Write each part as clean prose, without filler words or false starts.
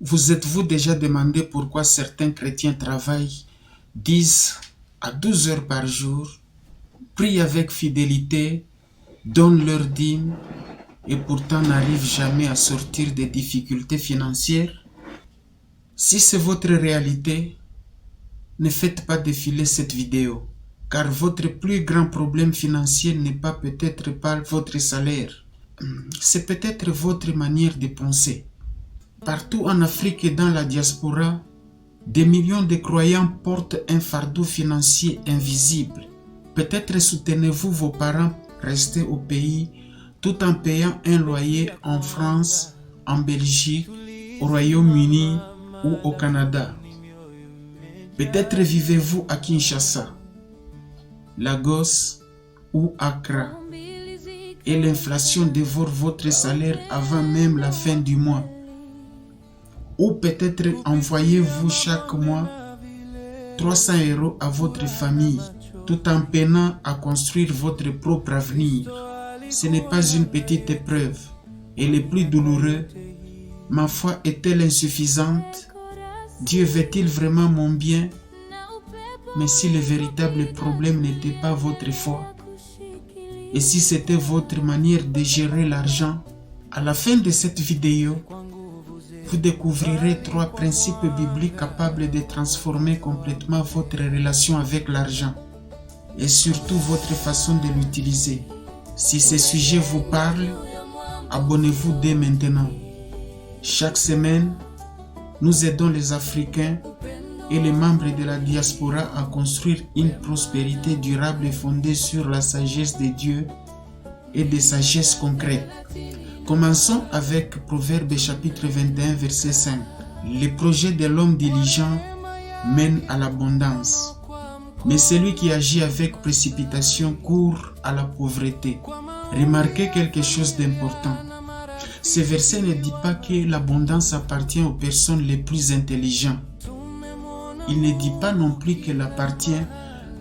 Vous êtes-vous déjà demandé pourquoi certains chrétiens travaillent 10 à 12 heures par jour, prient avec fidélité, donnent leur dîme et pourtant n'arrivent jamais à sortir des difficultés financières? Si c'est votre réalité, ne faites pas défiler cette vidéo, car votre plus grand problème financier n'est pas peut-être pas votre salaire, c'est peut-être votre manière de penser. Partout en Afrique et dans la diaspora, des millions de croyants portent un fardeau financier invisible. Peut-être soutenez-vous vos parents restés au pays tout en payant un loyer en France, en Belgique, au Royaume-Uni ou au Canada. Peut-être vivez-vous à Kinshasa, Lagos ou Accra et l'inflation dévore votre salaire avant même la fin du mois. Ou peut-être envoyez-vous chaque mois 300 € à votre famille tout en peinant à construire votre propre avenir. Ce n'est pas une petite épreuve. Et le plus douloureux, ma foi est-elle insuffisante? Dieu veut-il vraiment mon bien? Mais si le véritable problème n'était pas votre foi, et si c'était votre manière de gérer l'argent, à la fin de cette vidéo, vous découvrirez 3 principes bibliques capables de transformer complètement votre relation avec l'argent et surtout votre façon de l'utiliser. Si ce sujet vous parle, abonnez-vous dès maintenant. Chaque semaine, nous aidons les Africains et les membres de la diaspora à construire une prospérité durable fondée sur la sagesse de Dieu et des sagesses concrètes. Commençons avec Proverbes chapitre 21 verset 5. Les projets de l'homme diligent mènent à l'abondance, mais celui qui agit avec précipitation court à la pauvreté. Remarquez quelque chose d'important. Ce verset ne dit pas que l'abondance appartient aux personnes les plus intelligentes. Il ne dit pas non plus qu'elle appartient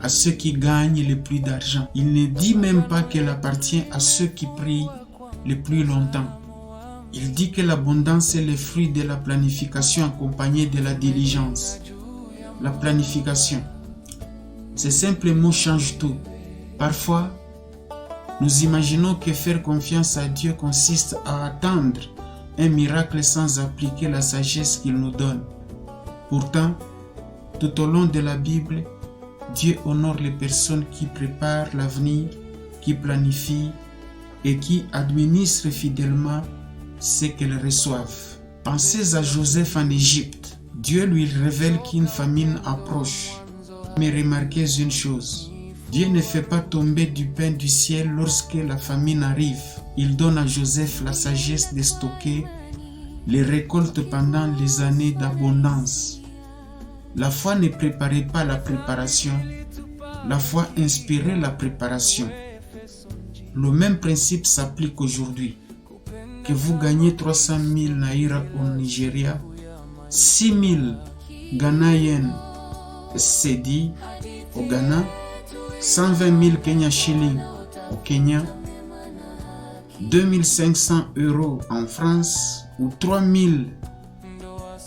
à ceux qui gagnent le plus d'argent. Il ne dit même pas qu'elle appartient à ceux qui prient le plus longtemps. Il dit que l'abondance est le fruit de la planification accompagnée de la diligence. La planification. Ces simples mots changent tout. Parfois, nous imaginons que faire confiance à Dieu consiste à attendre un miracle sans appliquer la sagesse qu'il nous donne. Pourtant, tout au long de la Bible, Dieu honore les personnes qui préparent l'avenir, qui planifient et qui administrent fidèlement ce qu'elles reçoivent. Pensez à Joseph en Égypte. Dieu lui révèle qu'une famine approche. Mais remarquez une chose, Dieu ne fait pas tomber du pain du ciel lorsque la famine arrive. Il donne à Joseph la sagesse de stocker les récoltes pendant les années d'abondance. La foi ne préparait pas la préparation, la foi inspirait la préparation. Le même principe s'applique aujourd'hui. Que vous gagnez 300 000 naira au Nigeria, 6 000 Ghana yen cedi au Ghana, 120 000 Kenya shillings au Kenya, 2500 € en France ou 3000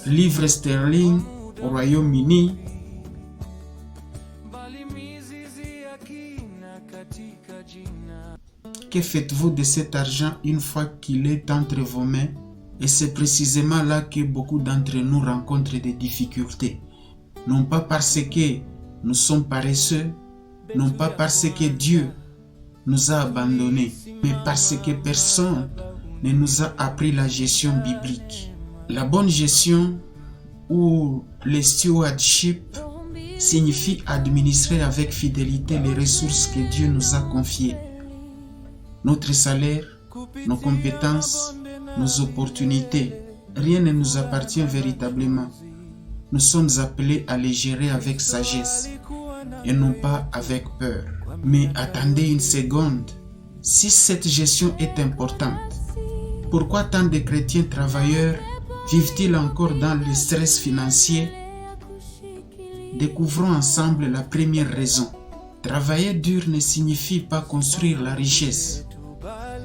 livres sterling au Royaume-Uni. Que faites-vous de cet argent une fois qu'il est entre vos mains? Et c'est précisément là que beaucoup d'entre nous rencontrent des difficultés. Non pas parce que nous sommes paresseux, non pas parce que Dieu nous a abandonnés, mais parce que personne ne nous a appris la gestion biblique. La bonne gestion ou le stewardship signifie administrer avec fidélité les ressources que Dieu nous a confiées. Notre salaire, nos compétences, nos opportunités, rien ne nous appartient véritablement. Nous sommes appelés à les gérer avec sagesse et non pas avec peur. Mais attendez une seconde, si cette gestion est importante, pourquoi tant de chrétiens travailleurs vivent-ils encore dans le stress financier? Découvrons ensemble la première raison. Travailler dur ne signifie pas construire la richesse.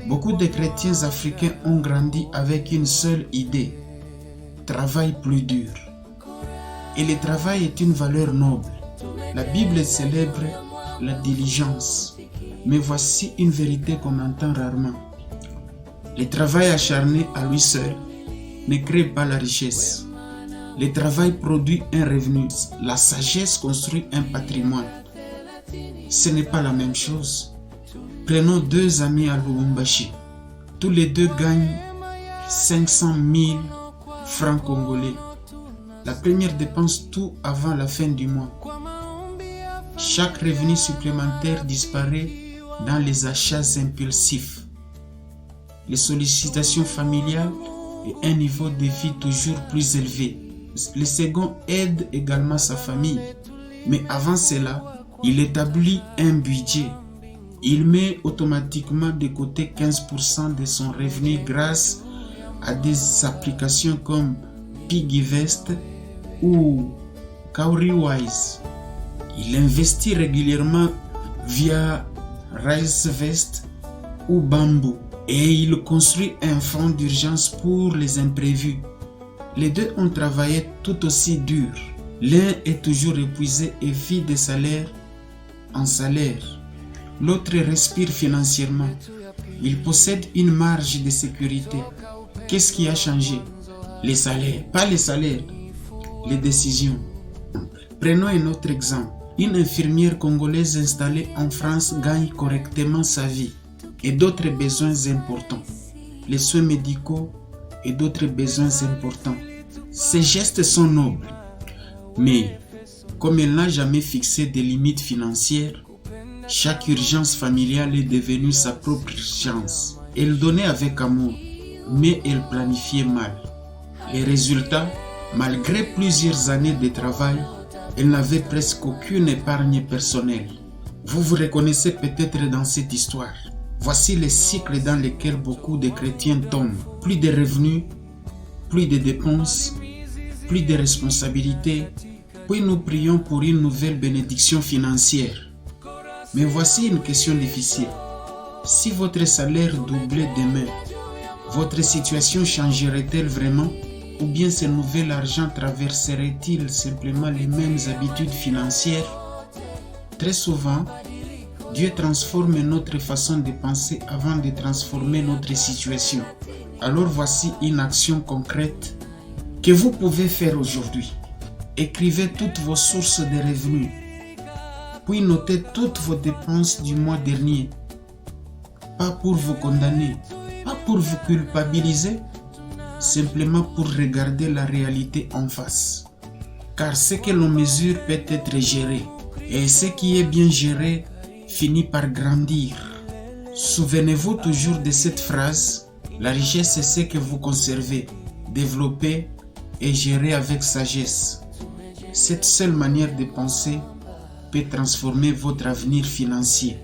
Beaucoup de chrétiens africains ont grandi avec une seule idée: travaille plus dur. Et le travail est une valeur noble. La Bible célèbre la diligence. Mais voici une vérité qu'on entend rarement. Le travail acharné à lui seul ne crée pas la richesse. Le travail produit un revenu. La sagesse construit un patrimoine. Ce n'est pas la même chose. Prenons deux amis à Lubumbashi. Tous les deux gagnent 500 000 francs congolais. La première dépense tout avant la fin du mois. Chaque revenu supplémentaire disparaît dans les achats impulsifs, les sollicitations familiales et un niveau de vie toujours plus élevé. Le second aide également sa famille, mais avant cela, il établit un budget. Il met automatiquement de côté 15% de son revenu grâce à des applications comme PiggyVest ou Cowrywise. Il investit régulièrement via RiseVest ou Bamboo et il construit un fonds d'urgence pour les imprévus. Les deux ont travaillé tout aussi dur. L'un est toujours épuisé et vit de salaire en salaire. L'autre respire financièrement. Il possède une marge de sécurité. Qu'est-ce qui a changé? Les salaires, pas les salaires, les décisions. Prenons un autre exemple. Une infirmière congolaise installée en France gagne correctement sa vie et d'autres besoins importants, les soins médicaux et d'autres besoins importants. Ces gestes sont nobles, mais comme elle n'a jamais fixé de limites financières, chaque urgence familiale est devenue sa propre urgence. Elle donnait avec amour, mais elle planifiait mal. Les résultats, malgré plusieurs années de travail, elle n'avait presque aucune épargne personnelle. Vous vous reconnaissez peut-être dans cette histoire. Voici les cycles dans lesquels beaucoup de chrétiens tombent. Plus de revenus, plus de dépenses, plus de responsabilités. Puis nous prions pour une nouvelle bénédiction financière. Mais voici une question difficile. Si votre salaire doublait demain, votre situation changerait-elle vraiment? Ou bien ce nouvel argent traverserait-il simplement les mêmes habitudes financières? Très souvent, Dieu transforme notre façon de penser avant de transformer notre situation. Alors voici une action concrète que vous pouvez faire aujourd'hui. Écrivez toutes vos sources de revenus, puis notez toutes vos dépenses du mois dernier. Pas pour vous condamner, pas pour vous culpabiliser, simplement pour regarder la réalité en face. Car ce que l'on mesure peut être géré, et ce qui est bien géré finit par grandir. Souvenez-vous toujours de cette phrase: la richesse est ce que vous conservez, développez et gérez avec sagesse. Cette seule manière de penser peut transformer votre avenir financier.